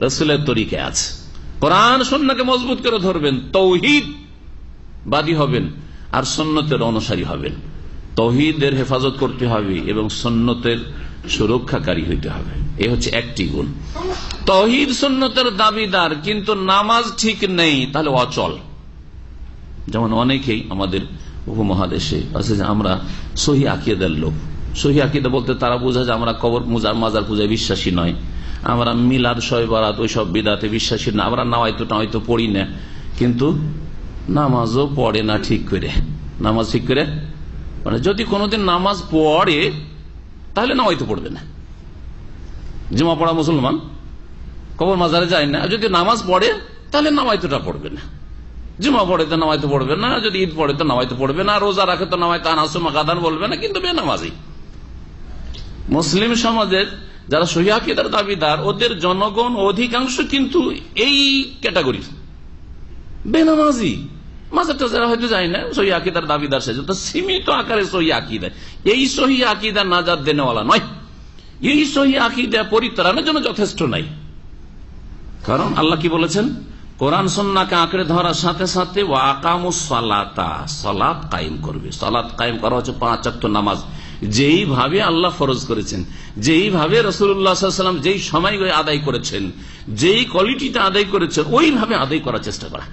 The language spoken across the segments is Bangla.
রাসূলের তরিকায় আছে। কোরআন সুন্নাহকে মজবুত করে ধরবেন, তৌহিদ বাদী হবেন আর সুন্নতের অনুসারী হবেন। তৌহিদের হেফাজত করতে হবে এবং সুন্নতের সুরক্ষাকারী হইতে হবে। এ হচ্ছে একটি গুণ। তৌহিদ সুন্নতের দাবিদার কিন্তু নামাজ ঠিক নেই, তাহলে অচল। যেমন অনেকেই আমাদের উপমহাদেশে আছে যে আমরা সহি আকীদার লোক। সহি আকীদা বলতে তারা বোঝায় যে আমরা কবর মাজার পূজায় বিশ্বাসী নয়, আমরা মিলাদ শবে বরাত ওই সব বিদাতে বিশ্বাসী না, আমরা নাওয়াইতো পড়ি না, কিন্তু নামাজও পড়ে না ঠিক করে। নামাজ ঠিক করে মানে যদি কোনোদিন নামাজ পড়ে তাহলে নাওয়াইতো পড়বে না। জুমা পড়া মুসলমান, কবর মাজারে যায় না, যদি নামাজ পড়ে তাহলে নাওয়াইতোটা পড়বে না। জুমা পড়ে তো নামাইতে পড়বে না, যদি ঈদ পড়ে তো নামাইতে পড়বে না, রোজা রাখে তো নামাইতে আনাসুমা কাদান বলবে না, কিন্তু বেনামাজি। মুসলিম সমাজের যারা সহিহ আকীদার দাবিদার ওদের জনগণ অধিকাংশ কিন্তু এই ক্যাটাগরি, বেনামাজি। মাজার টাজারা হয়তো যায় না, সহিহ আকীদার দাবিদার সে তো সীমিত আকারে সহিহ আকীদা। এই সহিহ আকীদা নাজাত দেনেওয়ালা নয়, এই সহিহ আকীদা পরিত্রাণের জন্য যথেষ্ট নাই। কারণ আল্লাহ কি বলেছেন, কোরআন সুন্নাহকে আঁকড়ে ধরার সাথে সাথে ওয়াকামুস সালাতা, সালাত কায়েম করবে। সালাত কায়েম করা হচ্ছে 5 ওয়াক্ত নামাজ, যেইভাবে আল্লাহ ফরজ করেছেন, যেইভাবে রাসূলুল্লাহ সাল্লাল্লাহু আলাইহি ওয়াসাল্লাম যেই সময় আদায় করেছেন, যেই কোয়ালিটিতে আদায় করেছেন ওইভাবে আদায় করার চেষ্টা করা।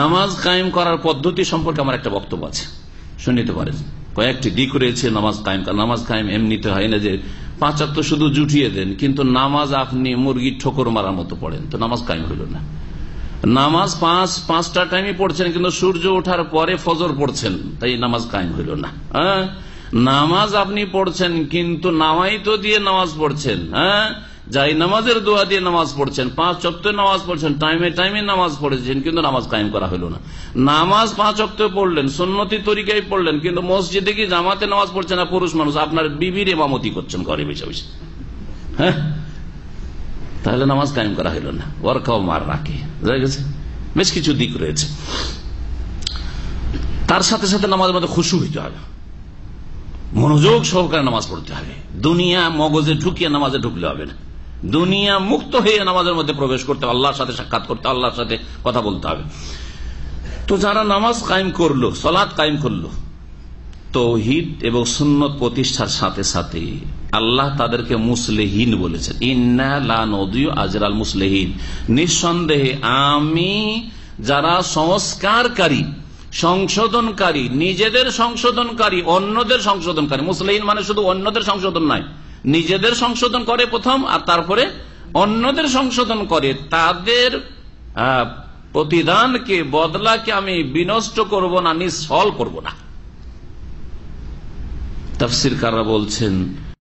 নামাজ কায়েম করার পদ্ধতি সম্পর্কে আমার একটা বক্তব্য আছে, শুনে নিতে পারেন। কয়েকটি দিক রয়েছে নামাজ কায়েম। নামাজ কায়েম এমনিতে হয় না যে 5 ওয়াক্ত শুধু জুটিয়ে দেন, কিন্তু নামাজ আপনি মুরগির ঠোকর মারার মতো পড়েন তো নামাজ কায়েম হইল না। নামাজ পাঁচটা টাইমে পড়ছেন, কিন্তু সূর্য ওঠার পরে ফজর পড়ছেন, তাই নামাজ কায়েম হইল না। নামাজ আপনি পড়ছেন কিন্তু নামাইতো দিয়ে নামাজ পড়ছেন, যাই নামাজের দোয়া দিয়ে নামাজ পড়ছেন, 5 ওয়াক্ত নামাজ পড়ছেন, টাইমে টাইমে নামাজ পড়েছেন, কিন্তু নামাজ কায়েম করা হলো না। নামাজ 5 ওয়াক্ত পড়লেন, সুন্নতি তরিকায় পড়লেন, কিন্তু মসজিদে কি জামাতে নামাজ পড়ছেন না পুরুষ মানুষ, আপনার বিবির ইমামতি করছেন ঘরে বসে বসে, তাহলে নামাজ কায়েম করা হলো না। ওয়ারকাও মার রাখে গেছে। বেশ কিছু দিক রয়েছে। তার সাথে সাথে নামাজের মধ্যে খুশু হইতে হবে, মনোযোগ সহকারে নামাজ পড়তে হবে। দুনিয়া মগজে ঢুকিয়ে নামাজে ঢুকলে হবে না, দুনিয়া মুক্ত হয়ে নামাজের মধ্যে প্রবেশ করতে, আল্লাহর সাথে সাক্ষাৎ করতে, আল্লাহর সাথে কথা বলতে হবে। তো যারা নামাজ কায়েম করলো, সালাত কায়েম করলো, তাওহীদ এবং সুন্নাত প্রতিষ্ঠার সাথে সাথে আল্লাহ তাদেরকে মুসলিহিন বলেছেন। ইন্না লা নুদিউ আজরাল মুসলিহিন, নিঃসন্দেহে আমি যারা সংস্কারকারী, সংশোধনকারী, নিজেদের সংশোধনকারী, অন্যদের সংশোধনকারী। মুসলিহিন মানে শুধু অন্যদের সংশোধন নয়, নিজেদের সংশোধন করে প্রথম আর তারপরে অন্যদের সংশোধন করে, তাদের প্রতিদানকে, বদলাকে আমি বিনষ্ট করব না, নিষ্ফল করব না। তাফসীরকাররা বলছেন